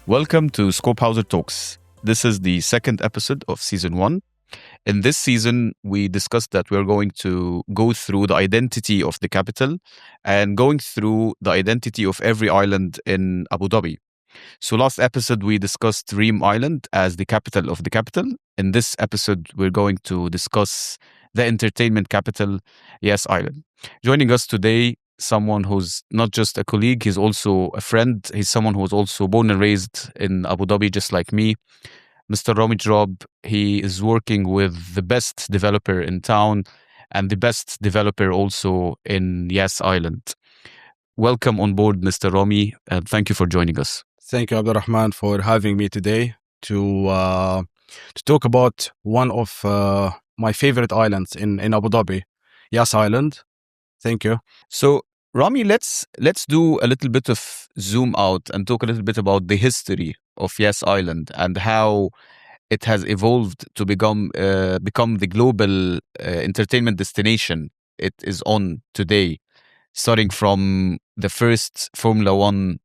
Welcome to Scopehauser Talks. This is the second episode of season 1. In this season, we discussed that we're going to go through the identity of the capital and going through the identity of every island in Abu Dhabi. So last episode, we discussed Reem Island as the capital of the capital. In this episode, we're going to discuss the entertainment capital, Yas Island. Joining us today, someone who's not just a colleague, he's also a friend. He's someone who was also born and raised in Abu Dhabi, just like me. Mr. Rami Job, he is working with the best developer in town and the best developer also in Yas Island. Welcome on board, Mr. Rami, and thank you for joining us. Thank you, Abdurrahman, for having me today to talk about one of my favorite islands in Abu Dhabi, Yas Island. Thank you. So, Rami, let's do a little bit of zoom out and talk a little bit about the history of Yas Island and how it has evolved to become the global entertainment destination it is on today, starting from the first Formula One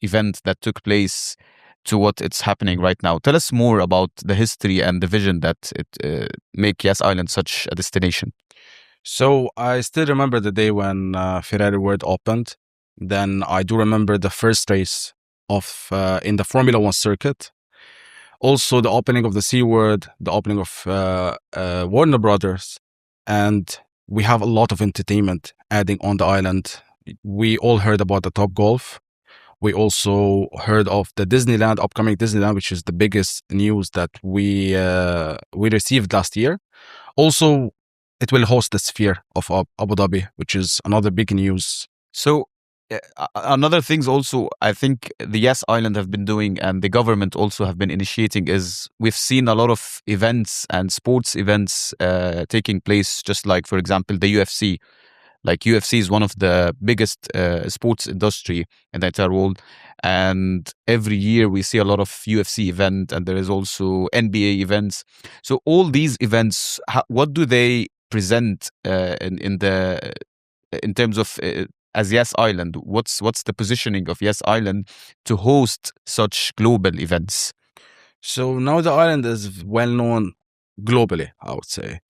event that took place to what it's happening right now. Tell us more about the history and the vision that it make Yas Island such a destination. So I still remember the day when Ferrari World opened. Then I do remember the first race of in the Formula One circuit. Also the opening of the SeaWorld, the opening of Warner Brothers, and we have a lot of entertainment adding on the island. We all heard about the Top Golf. We also heard of the Disneyland, upcoming Disneyland, which is the biggest news that we received last year. Also, it will host the Sphere of Abu Dhabi, which is another big news. So another things also I think the Yas Island have been doing and the government also have been initiating is we've seen a lot of events and sports events taking place, just like, for example, the UFC. Like UFC is one of the biggest sports industry in the entire world. And every year we see a lot of UFC event and there is also NBA events. So all these events, what do they present in terms of as Yas Island? What's the positioning of Yas Island to host such global events? So now the island is well known globally, I would say.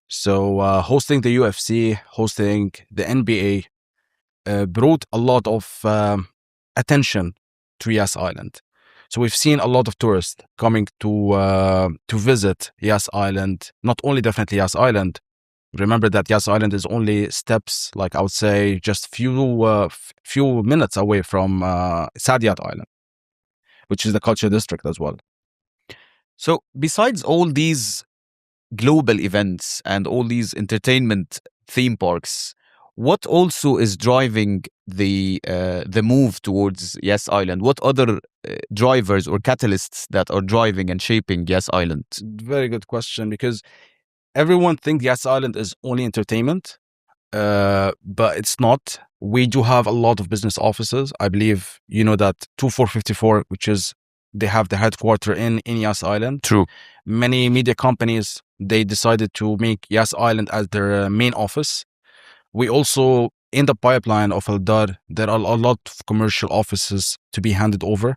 So hosting the UFC, hosting the NBA brought a lot of attention to Yas Island. So we've seen a lot of tourists coming to visit Yas Island. Not only definitely Yas Island. Remember that Yas Island is only steps, like I would say, just few minutes away from Saadiyat Island, which is the culture district as well. So besides all these global events and all these entertainment theme parks, what also is driving the move towards Yas Island? What other drivers or catalysts that are driving and shaping Yas Island? Very good question, because everyone thinks Yas Island is only entertainment, but it's not. We do have a lot of business offices. I believe you know that 2454, which is they have the headquarters in Yas Island. True. Many media companies, they decided to make Yas Island as their main office. We also, in the pipeline of Eldar, there are a lot of commercial offices to be handed over.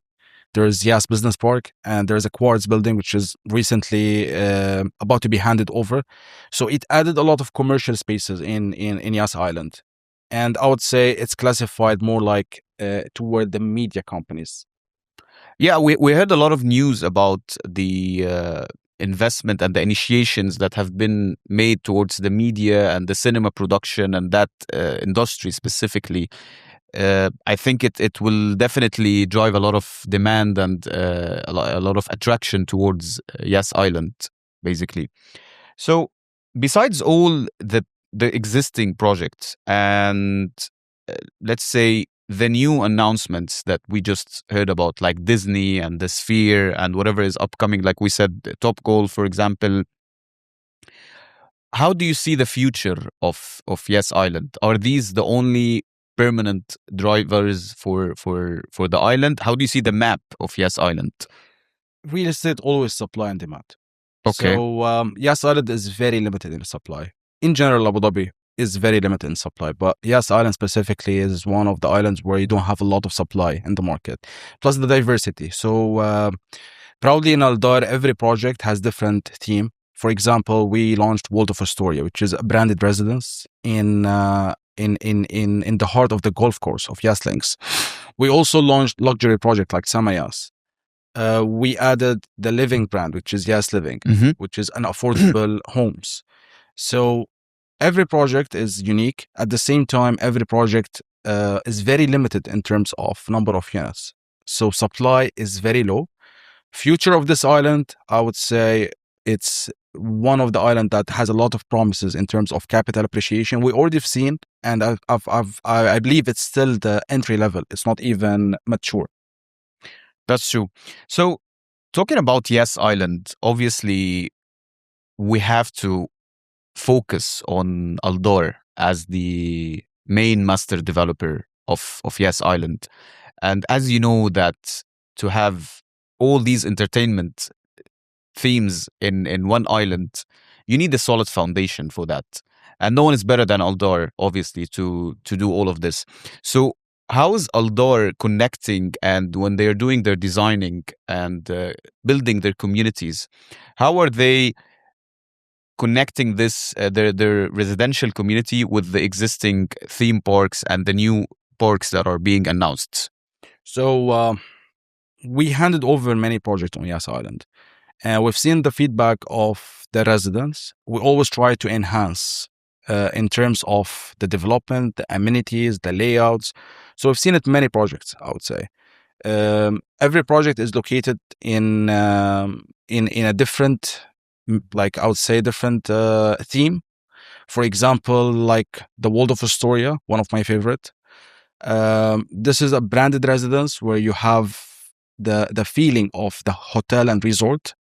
There's Yas Business Park and there's a Quartz building, which is recently about to be handed over. So it added a lot of commercial spaces in Yas Island. And I would say it's classified more like toward the media companies. Yeah, we heard a lot of news about the investment and the initiations that have been made towards the media and the cinema production and that industry specifically. I think it will definitely drive a lot of demand and a lot of attraction towards Yas Island, basically. So besides all the existing projects and let's say the new announcements that we just heard about, like Disney and the Sphere and whatever is upcoming, like we said, Top Golf, for example, how do you see the future of Yas Island? Are these the only permanent drivers for the island? How do you see the map of Yas Island? Real estate always supply and demand. Okay. So Yas Island is very limited in supply. In general, Abu Dhabi is very limited in supply. But Yas Island specifically is one of the islands where you don't have a lot of supply in the market, plus the diversity. So proudly in Aldar, every project has different theme. For example, we launched World of Astoria, which is a branded residence in the heart of the golf course of Yas Links. We also launched luxury project like Samayas. We added the living brand, which is Yas Living, Mhm. which is an affordable homes. So every project is unique. At the same time, every project is very limited in terms of number of units. So supply is very low. Future of this island, I would say it's one of the island that has a lot of promises in terms of capital appreciation. We already have seen, and I believe it's still the entry level. It's not even mature. That's true. So, talking about Yes Island, obviously, we have to focus on Aldor as the main master developer of Yes Island. And as you know, that to have all these entertainment themes in one island, you need a solid foundation for that. And no one is better than Aldor, obviously, to do all of this. So how is Aldor connecting, and when they're doing their designing and building their communities, how are they connecting this their residential community with the existing theme parks and the new parks that are being announced? So we handed over many projects on Yas Island. And we've seen the feedback of the residents. We always try to enhance in terms of the development, the amenities, the layouts. So we've seen it many projects, I would say. Every project is located in a different, like I would say, different theme. For example, like the World of Astoria, one of my favorite. This is a branded residence where you have the feeling of the hotel and resort.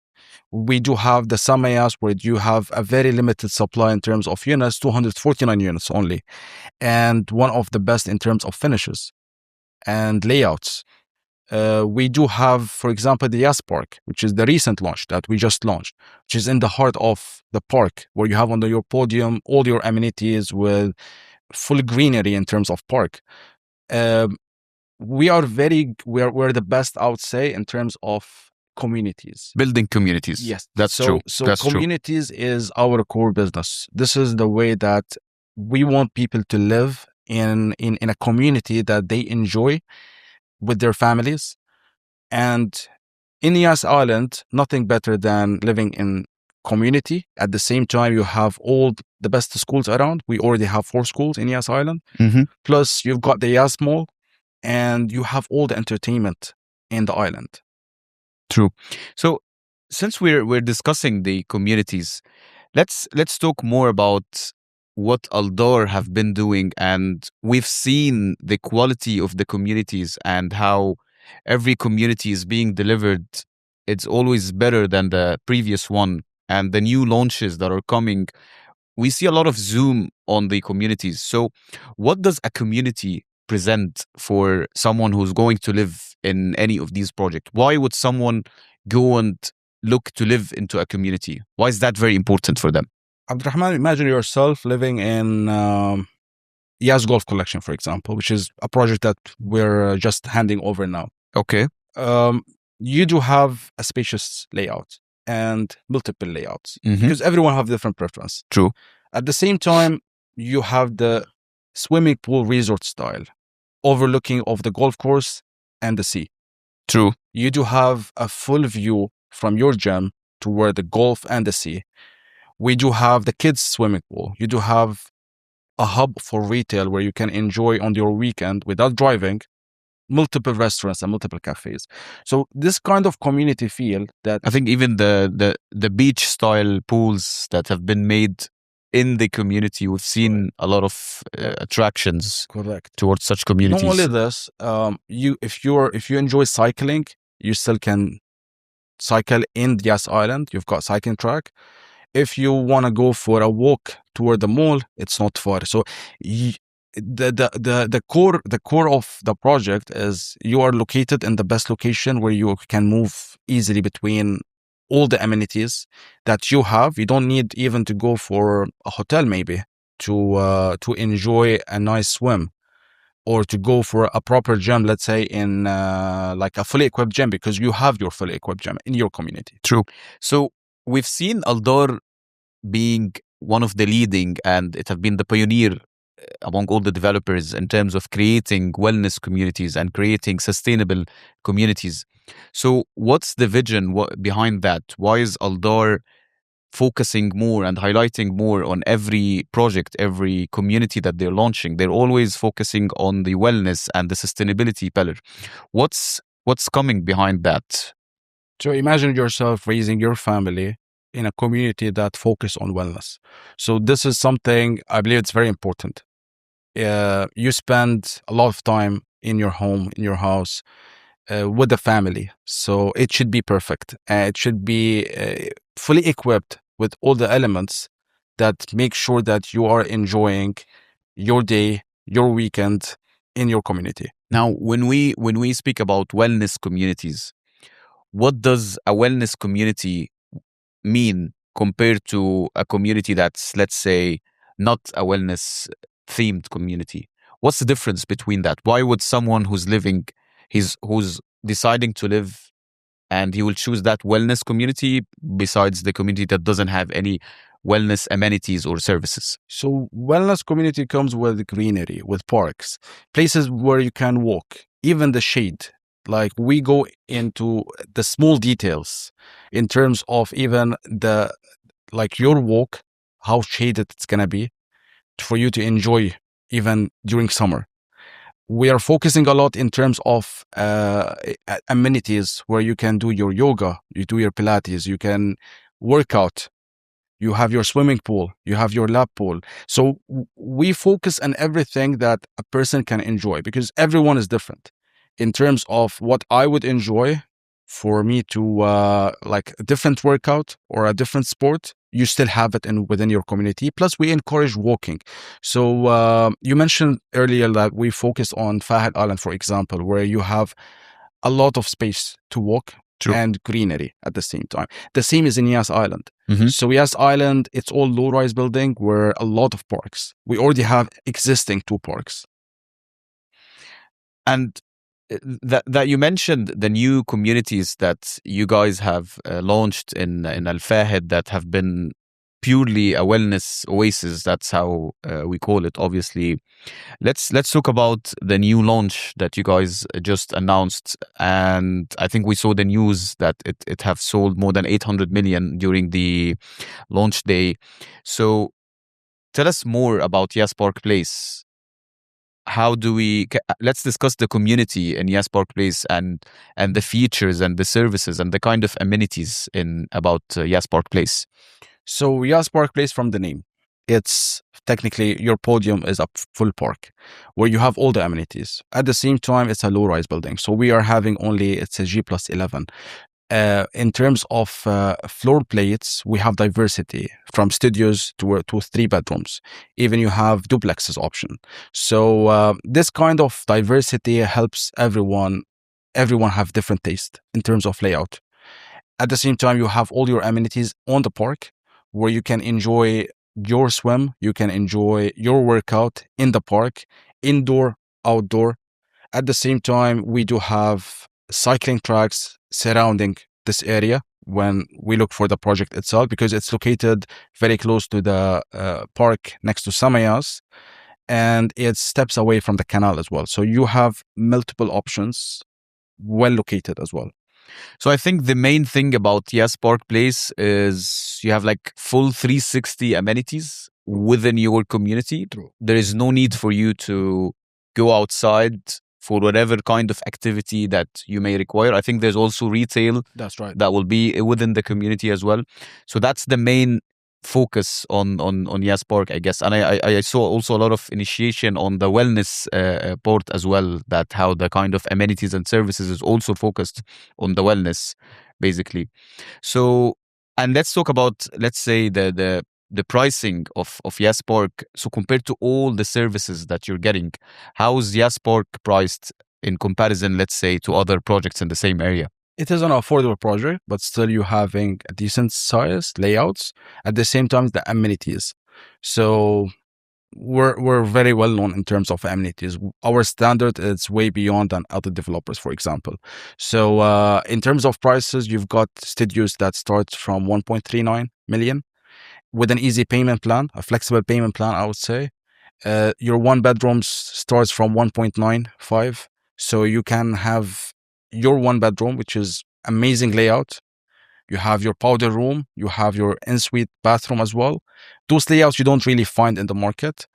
We do have the Samayas, where you have a very limited supply in terms of units, 249 units only, and one of the best in terms of finishes and layouts. We do have, for example, the Yas Park, which is the recent launch that we just launched, which is in the heart of the park, where you have under your podium all your amenities with full greenery in terms of park. We're the best, I would say, in terms of communities. Building communities. Yes, That's true. So That's true. communities is our core business. This is the way that we want people to live in a community that they enjoy with their families. And in Yas Island, nothing better than living in community. At the same time, you have all the best schools around. We already have 4 schools in Yas Island. Mhm. Plus, you've got the Yas Mall, and you have all the entertainment in the island. True. So since we're discussing the communities, let's talk more about what Aldor have been doing, and we've seen the quality of the communities and how every community is being delivered. It's always better than the previous one, and the new launches that are coming, we see a lot of zoom on the communities. So what does a community present for someone who's going to live in any of these projects? Why would someone go and look to live into a community? Why is that very important for them? Abdurrahman, imagine yourself living in Yas Golf Collection, for example, which is a project that we're just handing over now. Okay. You do have a spacious layout and multiple layouts Mhm. because everyone have different preference. True. At the same time, you have the swimming pool resort style, overlooking of the golf course and the sea. True. You do have a full view from your gym toward the golf and the sea. We do have the kids swimming pool. You do have a hub for retail where you can enjoy on your weekend without driving multiple restaurants and multiple cafes. So this kind of community feel that I think even the beach style pools that have been made in the community, we've seen a lot of attractions correct. towards such communities. Not only this, if you enjoy cycling, you still can cycle in Yas Island. You've got cycling track. If you want to go for a walk toward the mall, it's not far. So the core of the project is you are located in the best location where you can move easily between all the amenities that you have. You don't need even to go for a hotel maybe. to enjoy a nice swim or to go for a proper gym, let's say in like a fully equipped gym, because you have your fully equipped gym in your community. True. So we've seen Aldar being one of the leading, and it have been the pioneer among all the developers in terms of creating wellness communities and creating sustainable communities. So what's the vision behind that? Why is Aldar focusing more and highlighting more on every project, every community that they're launching? They're always focusing on the wellness and the sustainability pillar. What's coming behind that? So imagine yourself raising your family in a community that focus on wellness. So this is something I believe it's very important. You spend a lot of time in your home, in your house, with the family. So it should be perfect. It should be fully equipped with all the elements that make sure that you are enjoying your day, your weekend in your community. Now, when we speak about wellness communities, what does a wellness community mean compared to a community that's, let's say, not a wellness themed community? What's the difference between that? Why would someone who's deciding to live, and he will choose that wellness community besides the community that doesn't have any wellness amenities or services? So wellness community comes with greenery, with parks, places where you can walk, even the shade. Like we go into the small details in terms of even like your walk, how shaded it's gonna be for you to enjoy even during summer. We are focusing a lot in terms of amenities where you can do your yoga, you do your Pilates, you can work out, you have your swimming pool, you have your lap pool. So we focus on everything that a person can enjoy, because everyone is different in terms of what I would enjoy. For me to like a different workout or a different sport, you still have it within your community. Plus we encourage walking. So you mentioned earlier that we focus on Fahad Island, for example, where you have a lot of space to walk. True. And greenery at the same time. The same is in Yas Island. Mhm. So Yas Island, it's all low-rise building where a lot of parks. We already have existing 2 parks. And that you mentioned the new communities that you guys have launched in Al Fahd that have been purely a wellness oasis. That's how we call it, obviously. Let's talk about the new launch that you guys just announced. And I think we saw the news that it have sold more than 800 million during the launch day. So tell us more about Yas Park Place. How do let's discuss the community in Yas Park Place and the features and the services and the kind of amenities in about Yas Park Place. So Yas Park Place, from the name, it's technically your podium is a full park where you have all the amenities. At the same time, it's a low-rise building. So we are having it's a G+11. In terms of floor plates, we have diversity from studios to 3 bedrooms. Even you have duplexes option. So this kind of diversity helps everyone have different taste in terms of layout. At the same time, you have all your amenities on the park where you can enjoy your swim, you can enjoy your workout in the park, indoor, outdoor. At the same time, we do have cycling tracks surrounding this area when we look for the project itself, because it's located very close to the park next to Samayas, and it's steps away from the canal as well. So you have multiple options, well located as well. So I think the main thing about Yas Park Place is you have like full 360 amenities within your community. True. There is no need for you to go outside for whatever kind of activity that you may require. I think there's also retail That's right. that will be within the community as well. So that's the main focus on Yas Park, I guess. And I saw also a lot of initiation on the wellness part as well, that how the kind of amenities and services is also focused on the wellness, basically. So, and let's talk about, let's say, the pricing of Yas Park. So compared to all the services that you're getting, how is Yas Park priced in comparison, let's say, to other projects in the same area? It is an affordable project, but still you having a decent size layouts. At the same time, the amenities. So we're very well known in terms of amenities. Our standard is way beyond than other developers, for example. So in terms of prices, you've got studios that start from 1.39 million with an easy payment plan, a flexible payment plan, I would say. Your one bedrooms starts from 1.95, so you can have your one bedroom, which is amazing layout. You have your powder room, you have your ensuite bathroom as well. Those layouts you don't really find in the market.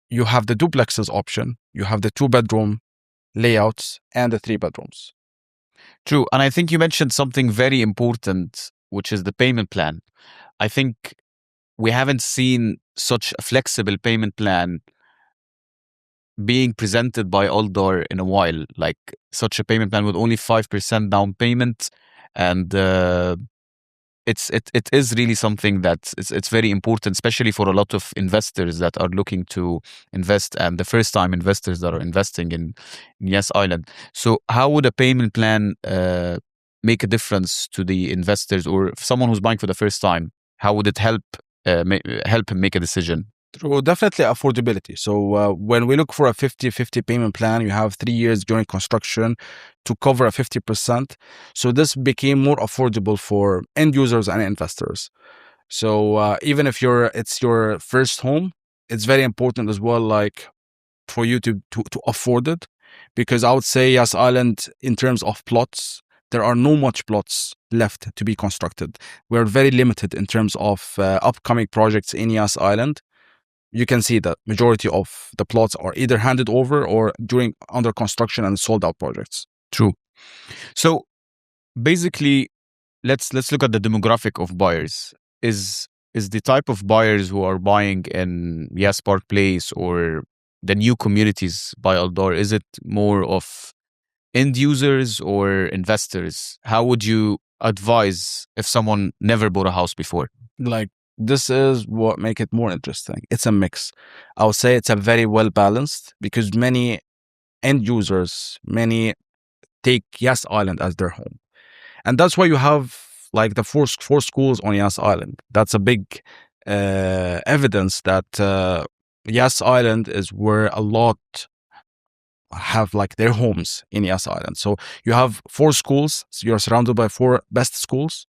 You have the duplexes option, you have the two bedroom layouts, and the three bedrooms. True. And I think you mentioned something very important, which is the payment plan. I think we haven't seen such a flexible payment plan being presented by Aldar in a while, like such a payment plan with only 5% down payment. And it is really something that it's very important, especially for a lot of investors that are looking to invest and the first time investors that are investing in Yas Island. So how would a payment plan make a difference to the investors or someone who's buying for the first time? How would it help him make a decision? True, definitely affordability. So when we look for a 50-50 payment plan, you have 3 years during construction to cover a 50%. So this became more affordable for end users and investors. So even if it's your first home, it's very important as well, like for you to afford it, because I would say Yas Island, in terms of plots, there are no much plots left to be constructed. We're very limited in terms of upcoming projects in Yas Island. You can see that majority of the plots are either handed over or during under construction and sold out projects. True. So basically, let's look at the demographic of buyers. Is the type of buyers who are buying in Yas Park Place or the new communities by Aldar, is it more of end users or investors? How would you advise if someone never bought a house before? Like, this is what make it more interesting. It's a mix. I would say it's a very well balanced, because many end users, many take Yas Island as their home. And that's why you have like the four schools on Yas Island. That's a big evidence that Yas Island is where a lot have like their homes in Yas Island. So you have four schools. So you're surrounded by four best schools.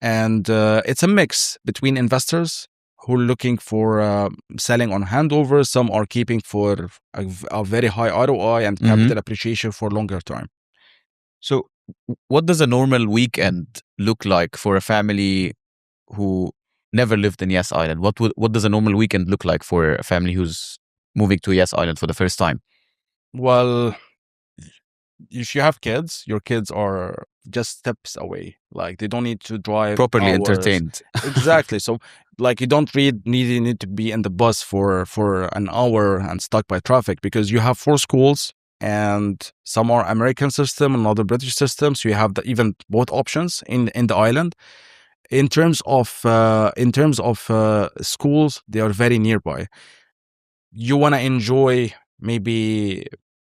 And it's a mix between investors who are looking for selling on handover. Some are keeping for a very high ROI and capital appreciation for longer term. So what does a normal weekend look like for a family who never lived in Yas Island? What does a normal weekend look like for a family who's moving to Yas Island for the first time? Well, if you have kids, your kids are just steps away. Like, they don't need to drive Properly hours. entertained. Exactly. So like, you don't really need to be in the bus for an hour and stuck by traffic, because you have four schools and some are American system, another British system. So you have even both options in the island. In terms of schools, they are very nearby. You want to enjoy maybe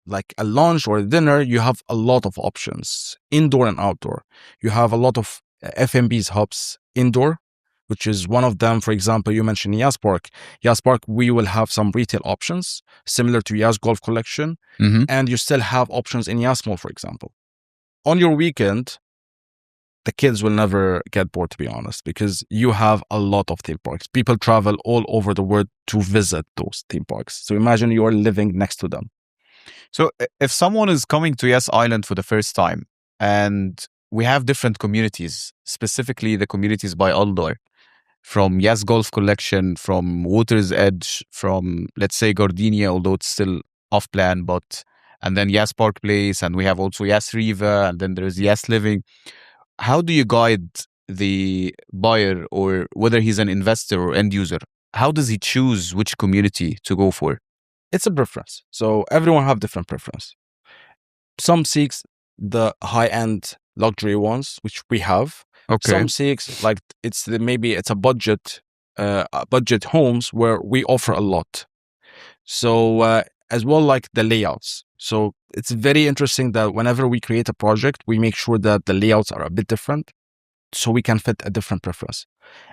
like a lunch or a dinner, you have a lot of options, indoor and outdoor. You have a lot of F&B's hubs indoor, which is one of them. For example, you mentioned Yas Park. Yas Park, we will have some retail options similar to Yas Golf Collection, and you still have options in Yas Mall, for example. On your weekend, the kids will never get bored, to be honest, because you have a lot of theme parks. People travel all over the world to visit those theme parks. So imagine you're living next to them. So if someone is coming to Yas Island for the first time, and we have different communities, specifically the communities by Aldar, from Yas Golf Collection, from Water's Edge, from, let's say, Gardenia, although it's still off plan, and then Yas Park Place, and we have also Yas Riva, and then there's Yas Living. How do you guide the buyer, or whether he's an investor or end user? How does he choose which community to go for? It's a preference. So everyone have different preference. Some seeks the high-end luxury ones, which we have. Okay. Some seeks like maybe it's a budget homes where we offer a lot. So as well, like the layouts. So it's very interesting that whenever we create a project, we make sure that the layouts are a bit different. so we can fit a different preference.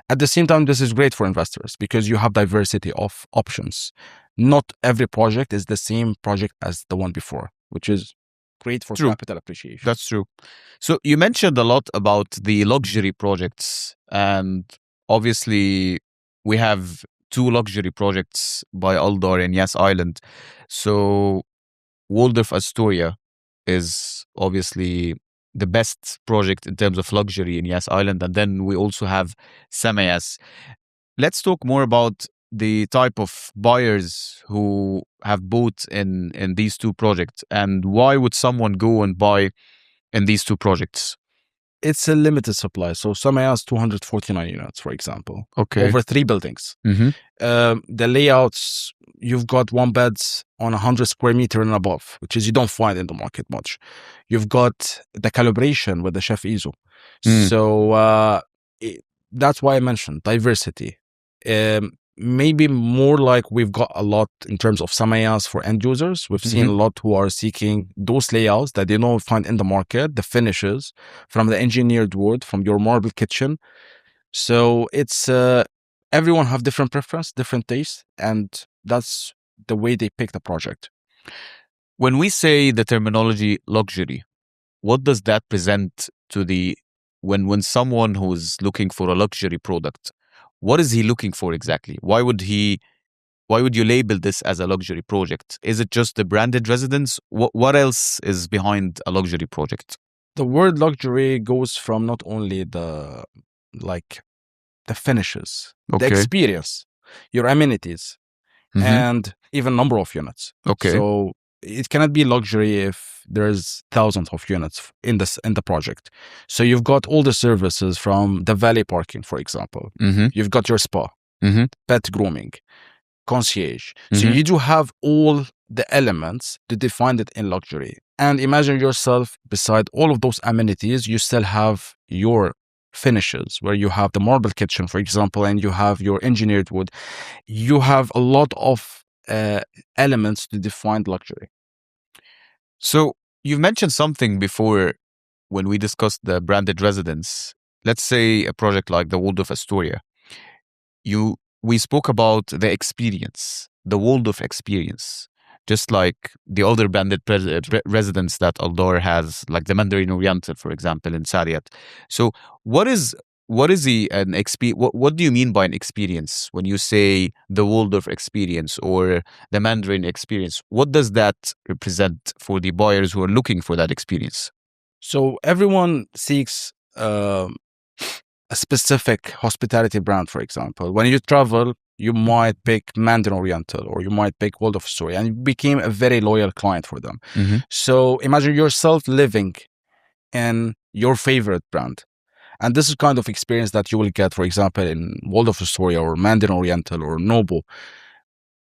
At the same time, this is great for investors because you have diversity of options. Not every project is the same project as the one before, which is great for True. capital appreciation. That's true. So you mentioned a lot about the luxury projects, and obviously we have two luxury projects by Aldar in Yas Island. So Waldorf Astoria is obviously the best project in terms of luxury in Yas Island, and then we also have Samayas. Let's talk more about the type of buyers who have bought in these two projects, and why would someone go and buy in these two projects? It's a limited supply. So Samaya has 249 units, for example, Okay. over 3 buildings. Mm-hmm. The layouts, you've got one beds on 100 square meter and above, which is you don't find in the market much. You've got the calibration with the Chef ISO. Mm. So that's why I mentioned diversity. Maybe more like we've got a lot in terms of Samayas for end users. We've seen a lot who are seeking those layouts that they don't find in the market, the finishes from the engineered wood, from your marble kitchen. So it's everyone have different preference, different taste, and that's the way they pick the project. When we say the terminology luxury, what does that present to the when someone who's looking for a luxury product, what is he looking for exactly? Why would you label this as a luxury project? Is it just the branded residence? What else is behind a luxury project? The word luxury goes from not only the finishes, the experience, your amenities, and even number of units. Okay. So it cannot be luxury if there's thousands of units in the project. So you've got all the services from the valet parking, for example. You've got your spa, pet grooming, concierge. So you do have all the elements to define it in luxury. And imagine yourself beside all of those amenities, you still have your finishes where you have the marble kitchen, for example, and you have your engineered wood. You have a lot of elements to define luxury. So you've mentioned something before when we discussed the branded residence. Let's say a project like the Waldorf Astoria. We spoke about the experience, the Waldorf experience, just like the other branded residence that Aldar has, like the Mandarin Oriental, for example, in Sariyat. So what do you mean by an experience when you say the Waldorf experience or the Mandarin experience? What does that represent for the buyers who are looking for that experience? So everyone seeks a specific hospitality brand, for example. When you travel, you might pick Mandarin Oriental or you might pick Waldorf Astoria, and you became a very loyal client for them. So imagine yourself living in your favorite brand. And this is kind of experience that you will get, for example, in Waldorf Astoria or Mandarin Oriental or Noble.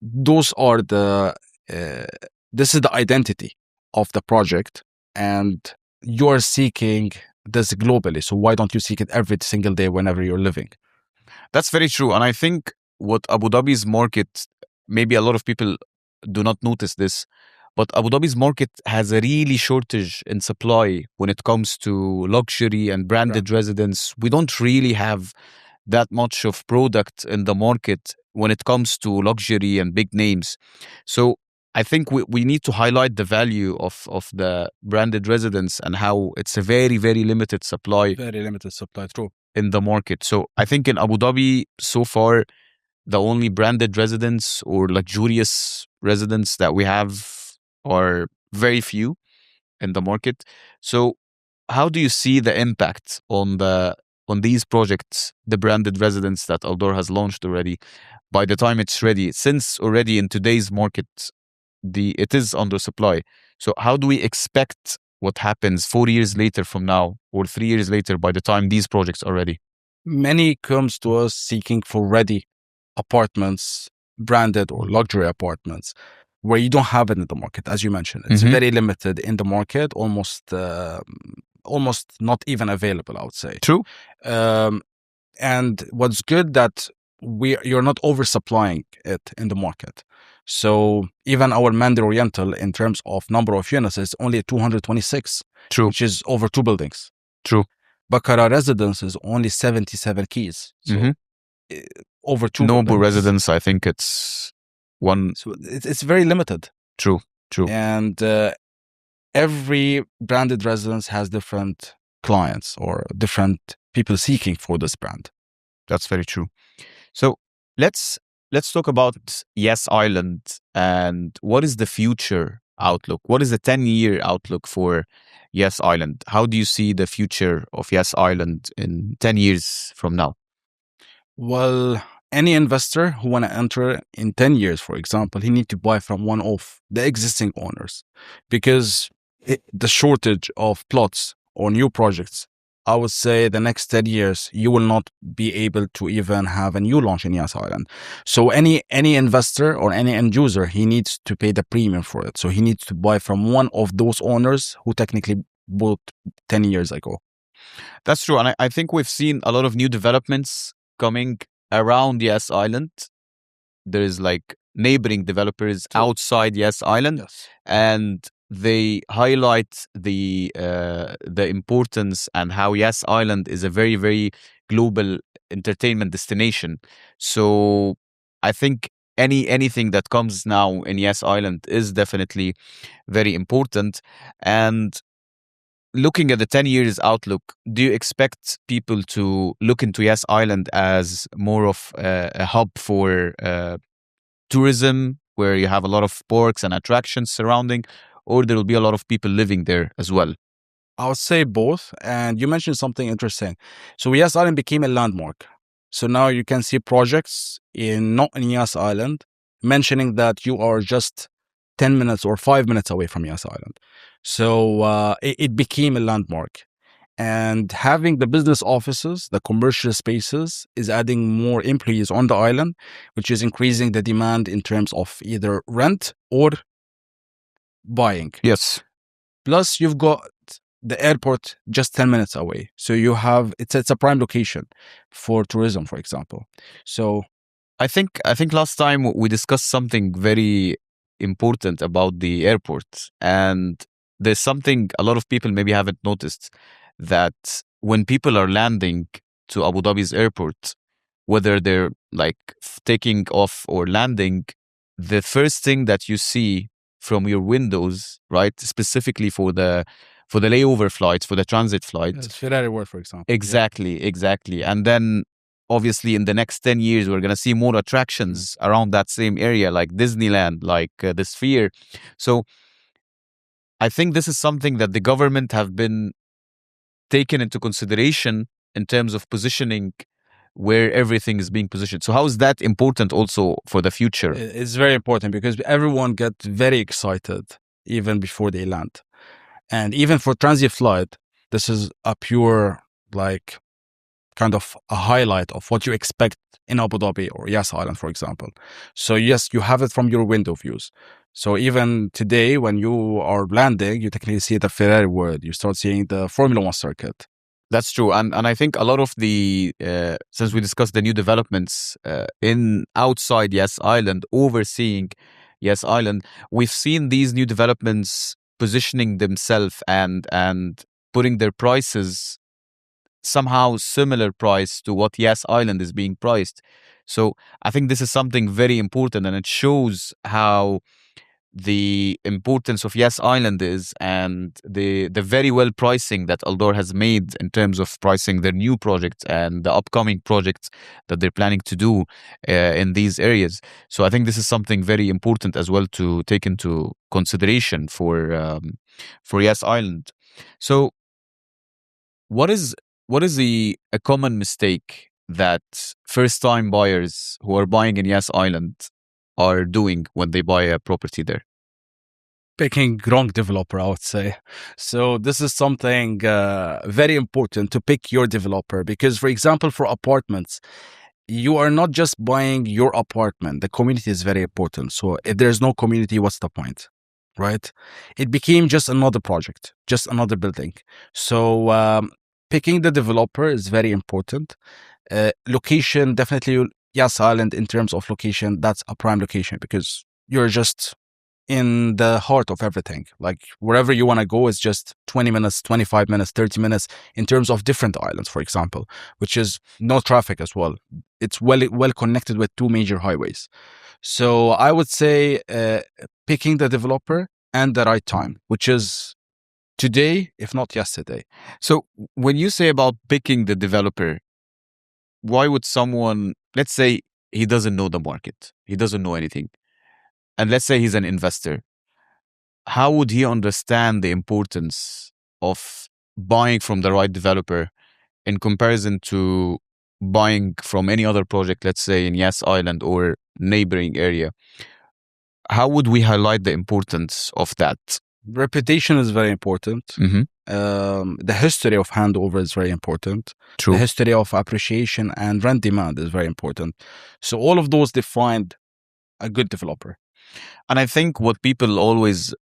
Those are this is the identity of the project, and you're seeking this globally. So why don't you seek it every single day whenever you're living? That's very true. And I think what Abu Dhabi's market, maybe a lot of people do not notice this, but Abu Dhabi's market has a really shortage in supply when it comes to luxury and branded residence. We don't really have that much of product in the market when it comes to luxury and big names. So I think we need to highlight the value of the branded residence and how it's a very, very limited supply. Very limited supply, true. In the market. So I think in Abu Dhabi, so far, the only branded residence or luxurious residence that we have are very few in the market. So how do you see the impact on these projects, the branded residence that Aldor has launched already, by the time it's ready, since already in today's market, it is under supply. So how do we expect what happens 4 years later from now or 3 years later by the time these projects are ready? Many comes to us seeking for ready apartments, branded or luxury apartments, where you don't have it in the market, as you mentioned. It's very limited in the market, almost not even available, I would say. True. And what's good that you're not oversupplying it in the market. So even our Mandarin Oriental, in terms of number of units, is only 226. True. Which is over 2 buildings. True. Baccarat residence is only 77 keys. So Mhm. over two Nobu buildings. residence, I think it's one. So it's very limited. True. And every branded residence has different clients or different people seeking for this brand. That's very true. So let's talk about Yas Island and what is the future outlook? What is the 10-year outlook for Yas Island? How do you see the future of Yas Island in 10 years from now? Well, any investor who want to enter in 10 years, for example, he need to buy from one of the existing owners because the shortage of plots or new projects, I would say the next 10 years, you will not be able to even have a new launch in Yas Island. So any investor or any end user, he needs to pay the premium for it. So he needs to buy from one of those owners who technically bought 10 years ago. That's true. And I think we've seen a lot of new developments coming around Yas Island. There is like neighboring developers outside Yas Island, Yes. and they highlight the importance and how Yas Island is a very, very global entertainment destination. So I think anything that comes now in Yas Island is definitely very important. And looking at the 10 years outlook, do you expect people to look into Yas Island as more of a hub for tourism, where you have a lot of parks and attractions surrounding, or there will be a lot of people living there as well? I would say both. And you mentioned something interesting. So Yas Island became a landmark. So now you can see projects not in Yas Island mentioning that you are just 10 minutes or 5 minutes away from Yas Island. So it became a landmark. And having the business offices, the commercial spaces, is adding more employees on the island, which is increasing the demand in terms of either rent or buying. Yes. Plus, you've got the airport just 10 minutes away. So you have, it's a prime location for tourism, for example. So I think last time we discussed something very important about the airport, and there's something a lot of people maybe haven't noticed, that when people are landing to Abu Dhabi's airport, whether they're like taking off or landing, the first thing that you see from your windows, right, specifically for the layover flights, for the transit flights, Ferrari World, for example. exactly, and then obviously in the next 10 years we're going to see more attractions around that same area, like Disneyland, like the Sphere. So I think this is something that the government have been taken into consideration in terms of positioning where everything is being positioned. So how is that important also for the future? It's very important because everyone gets very excited even before they land. And even for transit flight, this is a pure, like, kind of a highlight of what you expect in Abu Dhabi or Yas Island, for example. So yes, you have it from your window views. So even today, when you are landing, you technically see the Ferrari World. You start seeing the Formula One circuit. That's true, and I think a lot of the since we discussed the new developments in outside Yas Island, overseeing Yas Island, we've seen these new developments positioning themselves and putting their prices somehow similar price to what Yas Island is being priced. So I think this is something very important, and it shows how the importance of Yas Island is, and the very well pricing that Aldor has made in terms of pricing their new projects and the upcoming projects that they're planning to do in these areas. So I think this is something very important as well to take into consideration for Yas Island. So what is a common mistake that first time buyers who are buying in Yas Island are doing when they buy a property there? Picking wrong developer, I would say. So this is something very important, to pick your developer, because, for example, for apartments, you are not just buying your apartment. The community is very important. So if there's no community, what's the point, right? It became just another project, just another building. So picking the developer is very important. Location, definitely Yas Island, in terms of location, that's a prime location because you're just in the heart of everything. Like wherever you want to go is just 20 minutes, 25 minutes, 30 minutes in terms of different islands, for example, which is no traffic as well. It's well connected with two major highways. So I would say picking the developer and the right time, which is today, if not yesterday. So when you say about picking the developer, why would someone, let's say he doesn't know the market, he doesn't know anything, and let's say he's an investor, how would he understand the importance of buying from the right developer in comparison to buying from any other project, let's say in Yas Island or neighboring area? How would we highlight the importance of that? Reputation is very important. Mm-hmm. The history of handover is very important. True. The history of appreciation and rent demand is very important. So all of those defined a good developer. And I think what people always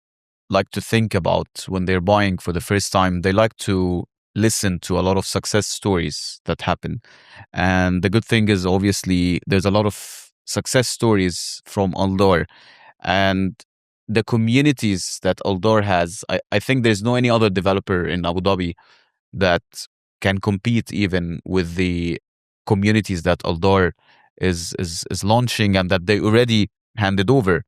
like to think about when they're buying for the first time, they like to listen to a lot of success stories that happen. And the good thing is, obviously, there's a lot of success stories from Aldor. And the communities that Aldor has, I think there's no any other developer in Abu Dhabi that can compete even with the communities that Aldor is launching and that they already handed over.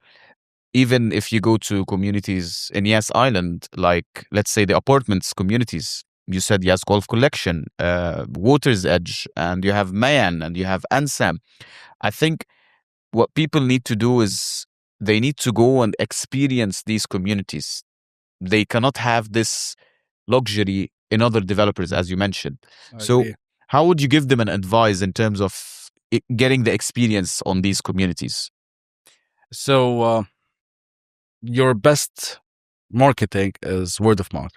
Even if you go to communities in Yas Island, like let's say the apartments communities, you said Yas Golf Collection, Water's Edge, and you have Mayan and you have Ansam. I think what people need to do is they need to go and experience these communities. They cannot have this luxury in other developers, as you mentioned. So, how would you give them an advice in terms of getting the experience on these communities? So, your best marketing is word of mouth.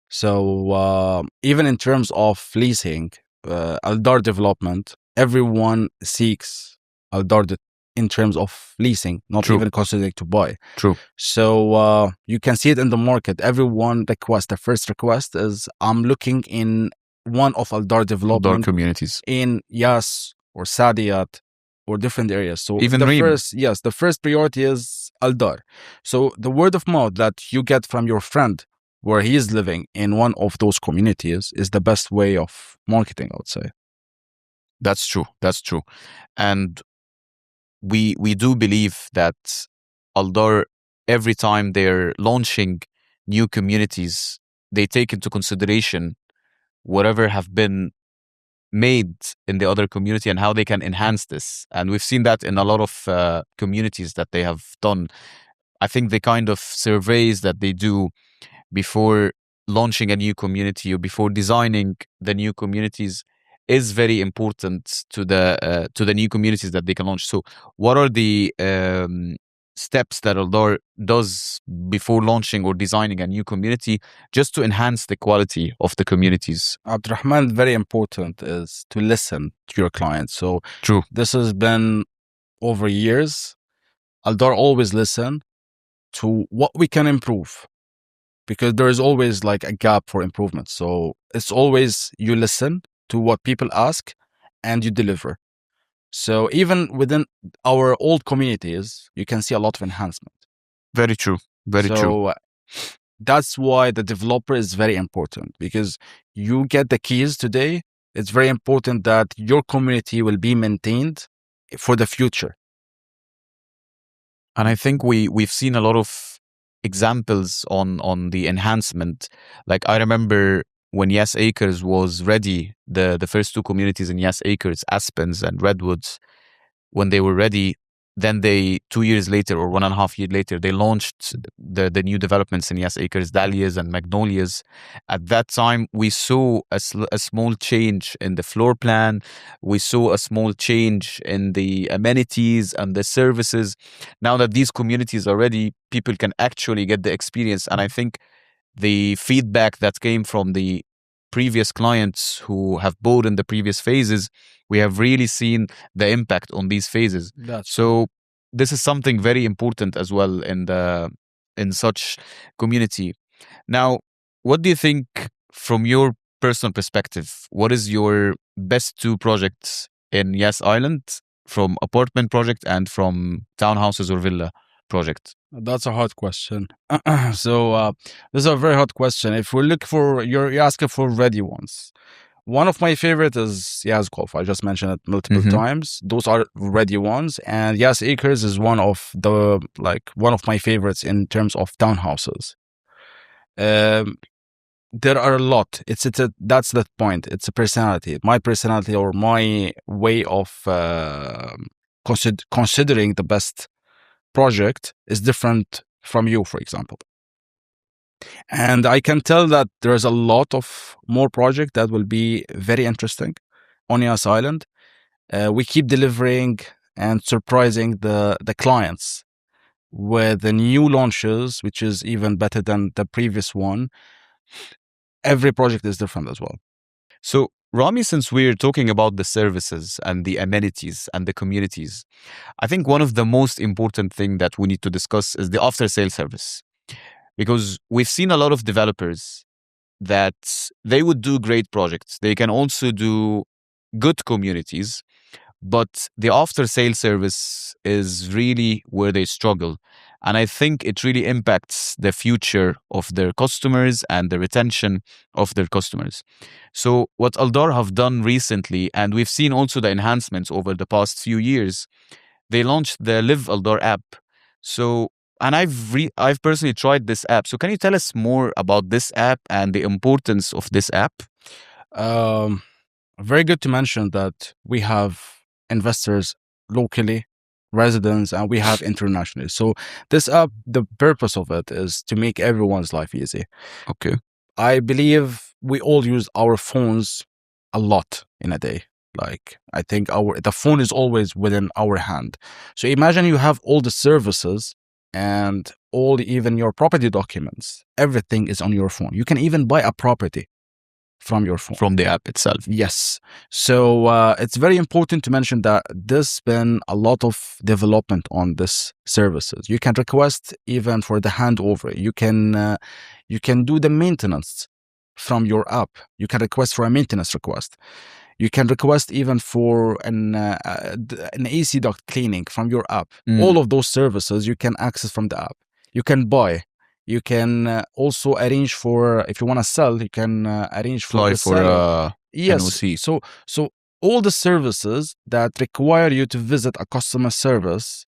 So, even in terms of leasing, Aldar development, everyone seeks Aldar in terms of leasing, not True. even considering to buy. True. So you can see it in the market. Everyone requests, the first request is, I'm looking in one of Aldar development Aldar communities in Yas or Saadiyat or different areas. So even the Reem. the first priority is Aldar. So the word of mouth that you get from your friend where he is living in one of those communities is the best way of marketing, I would say. That's true. That's true. And we do believe that Aldar, every time they're launching new communities, they take into consideration whatever have been made in the other community and how they can enhance this. And we've seen that in a lot of communities that they have done. I think the kind of surveys that they do before launching a new community or before designing the new communities is very important to the new communities that they can launch. So, what are the steps that Aldar does before launching or designing a new community just to enhance the quality of the communities? Abdurrahman, very important is to listen to your clients. So True. this has been over years. Aldar always listen to what we can improve, because there is always like a gap for improvement. So it's always you listen to what people ask and you deliver. So even within our old communities, you can see a lot of enhancement. Very true. Very true. So that's why the developer is very important, because you get the keys today. It's very important that your community will be maintained for the future. And I think we've seen a lot of examples on the enhancement. Like I remember when Yas Acres was ready, the first two communities in Yas Acres, Aspens and Redwoods, when they were ready, then they 2 years later or 1.5 years later, they launched the new developments in Yas Acres, Dahlias and Magnolias. At that time, we saw a small change in the floor plan. We saw a small change in the amenities and the services. Now that these communities are ready, people can actually get the experience. And I think the feedback that came from the previous clients who have bought in the previous phases, we have really seen the impact on these phases. So this is something very important as well in such community. Now, what do you think from your personal perspective? What is your best two projects in Yas Island, from apartment project and from townhouses or villa? project? That's a hard question. So this is a very hard question. If we look for you're asking for ready ones. One of my favorite is Yas Golf. I just mentioned it multiple Hmm. times. Those are ready ones, and Yas Acres is one of my favorites in terms of townhouses. Um, there are a lot. That's the point. It's a personality. My personality or my way of considering the best project is different from you, for example. And I can tell that there's a lot of more project that will be very interesting on Yas Island. We keep delivering and surprising the clients with the new launches, which is even better than the previous one. Every project is different as well. So, Rami, since we're talking about the services and the amenities and the communities, I think one of the most important thing that we need to discuss is the after sale service. Because we've seen a lot of developers that they would do great projects. They can also do good communities, but the after sale service is really where they struggle. And I think it really impacts the future of their customers and the retention of their customers. So, what Aldar have done recently, and we've seen also the enhancements over the past few years, they launched the Live Aldar app. So, and I've personally tried this app. So, can you tell us more about this app and the importance of this app? Um, Very good to mention that we have investors locally, residents, and we have internationally. So this app, the purpose of it is to make everyone's life easy. Okay. I believe we all use our phones a lot in a day. Like I think the phone is always within our hand. So imagine you have all the services and all even your property documents. Everything is on your phone. You can even buy a property from your phone. From the app itself. Yes. So it's very important to mention that there's been a lot of development on this services. You can request even for the handover. You can do the maintenance from your app. You can request for a maintenance request. You can request even for an AC duct cleaning from your app. All of those services you can access from the app. You can buy. You can also arrange for, if you want to sell, you can arrange for Apply the for seller. Yes. NOC. So all the services that require you to visit a customer service,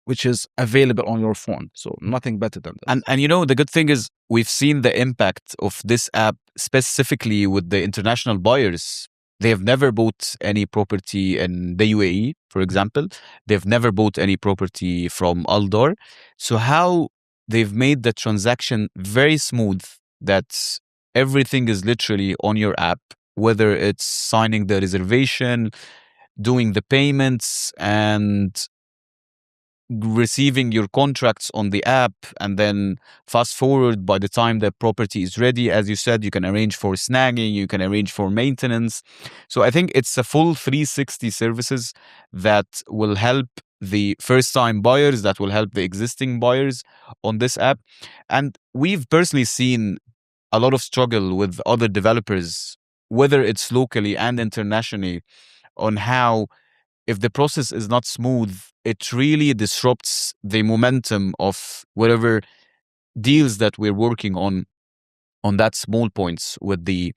which is available on your phone. So nothing better than this. And you know, the good thing is we've seen the impact of this app specifically with the international buyers. They have never bought any property in the UAE, for example. They've never bought any property from Aldar. So how they've made the transaction very smooth, that everything is literally on your app, whether it's signing the reservation, doing the payments, and receiving your contracts on the app, and then fast forward, by the time the property is ready, as you said, you can arrange for snagging, you can arrange for maintenance. So I think it's a full 360 services that will help the first time buyers, that will help the existing buyers on this app. And we've personally seen a lot of struggle with other developers, whether it's locally and internationally, on how, if the process is not smooth, it really disrupts the momentum of whatever deals that we're working on that small points with the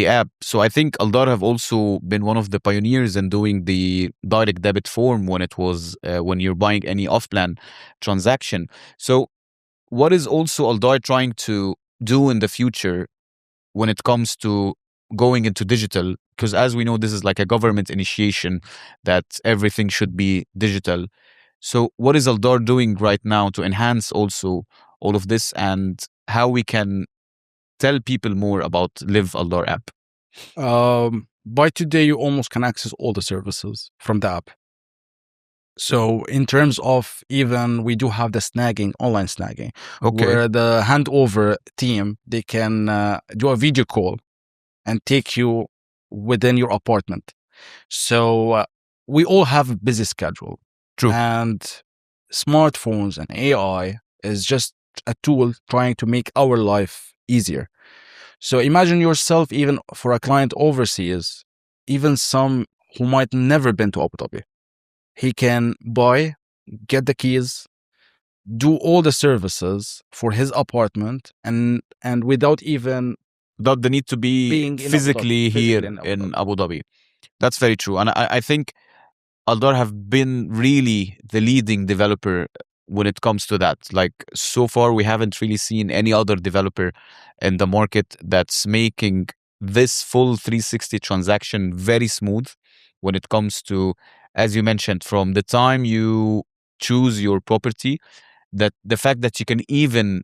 app. So I think Aldar have also been one of the pioneers in doing the direct debit form when it was when you're buying any off-plan transaction. So what is also Aldar trying to do in the future when it comes to going into digital? Because as we know, this is like a government initiation that everything should be digital. So what is Aldar doing right now to enhance also all of this, and how we can tell people more about Live Aldar app? By today, you almost can access all the services from the app. So in terms of, even we do have the snagging, online snagging, where the handover team, they can do a video call and take you within your apartment. So we all have a busy schedule. True. And smartphones and AI is just a tool trying to make our life easier. So imagine yourself, even for a client overseas, even some who might never been to Abu Dhabi, he can buy, get the keys, do all the services for his apartment and without even Without the need to be being in Abu Dhabi, physically here physically in Abu in Dhabi. Abu Dhabi. That's very true. And I think Aldar have been really the leading developer when it comes to that. Like so far, we haven't really seen any other developer in the market that's making this full 360 transaction very smooth when it comes to, as you mentioned, from the time you choose your property, that the fact that you can even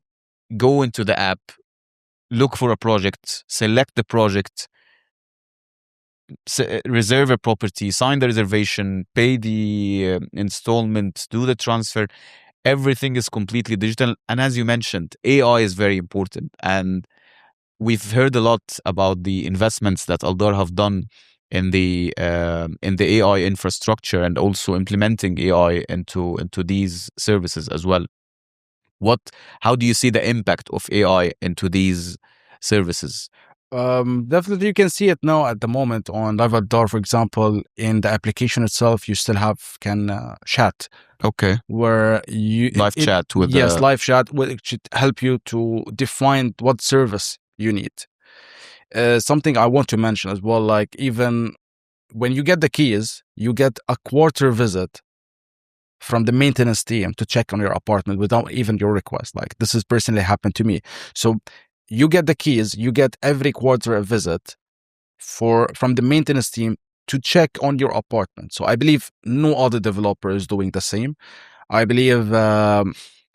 go into the app, look for a project, select the project, reserve a property, sign the reservation, pay the installment, do the transfer. Everything is completely digital. And as you mentioned, AI is very important. And we've heard a lot about the investments that Aldar have done in the AI infrastructure and also implementing AI into these services as well. How do you see the impact of AI into these services? Definitely, you can see it now at the moment on Live Door, for example. In the application itself, you still can chat, Okay. where you Live chat with yes, live chat, which should help you to define what service you need. Something I want to mention as well, like even when you get the keys, you get a quarter visit from the maintenance team to check on your apartment without even your request. Like this has personally happened to me. So you get the keys, you get every quarter a visit from the maintenance team to check on your apartment. So I believe no other developer is doing the same. I believe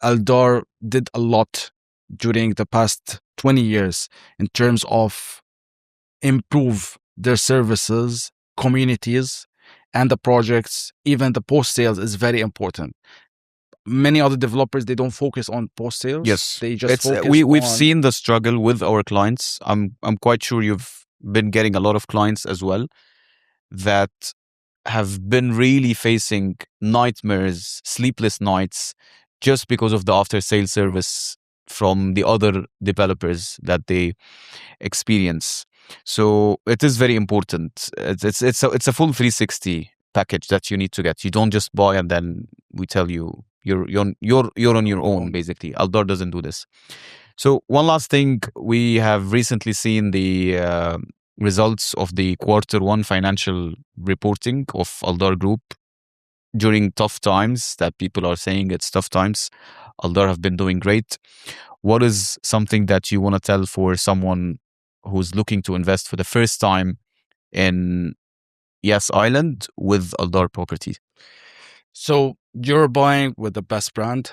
Aldar did a lot during the past 20 years in terms of improve their services, communities, and the projects. Even the post sales is very important. Many other developers, they don't focus on post sales. Yes, They just focus we've on seen the struggle with our clients. I'm quite sure you've been getting a lot of clients as well that have been really facing nightmares, sleepless nights, just because of the after sale service from the other developers that they experience. So it is very important. It's a full 360 package that you need to get. You don't just buy and then we tell you you're on your own. Basically, Aldar doesn't do this. So one last thing, we have recently seen the results of the Q1 financial reporting of Aldar Group during tough times. That people are saying it's tough times. Aldar have been doing great. What is something that you want to tell for someone who's looking to invest for the first time in Yas Island with Aldar Property? So you're buying with the best brand.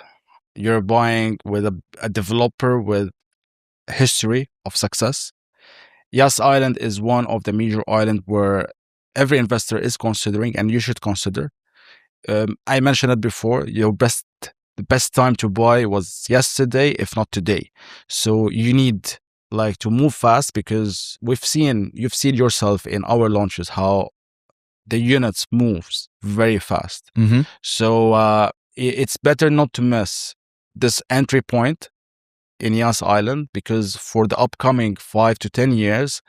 You're buying with a developer with history of success. Yas Island is one of the major islands where every investor is considering, and you should consider. I mentioned it before. The best time to buy was yesterday, if not today. So you need like to move fast, because you've seen yourself in our launches how the units moves very fast. Mm-hmm. So it's better not to miss this entry point in Yas Island, because for the upcoming 5 to 10 years,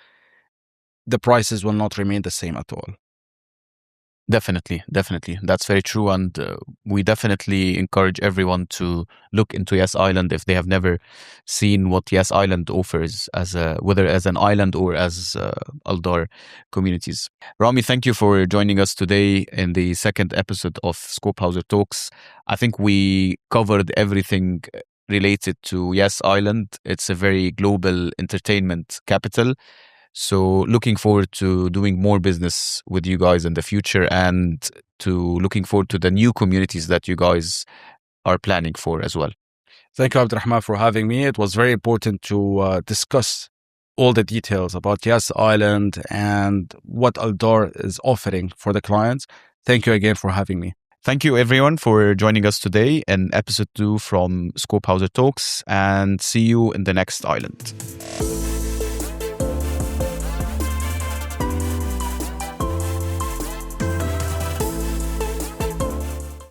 the prices will not remain the same at all. Definitely. That's very true. And we definitely encourage everyone to look into Yas Island if they have never seen what Yas Island offers, whether as an island or as Aldar communities. Rami, thank you for joining us today in the second episode of Scope Hauser Talks. I think we covered everything related to Yas Island. It's a very global entertainment capital. So looking forward to doing more business with you guys in the future, and to looking forward to the new communities that you guys are planning for as well. Thank you, Abdurrahman, for having me. It was very important to discuss all the details about Yas Island and what Aldar is offering for the clients. Thank you again for having me. Thank you, everyone, for joining us today in episode 2 from Scope Hauser Talks, and see you in the next island.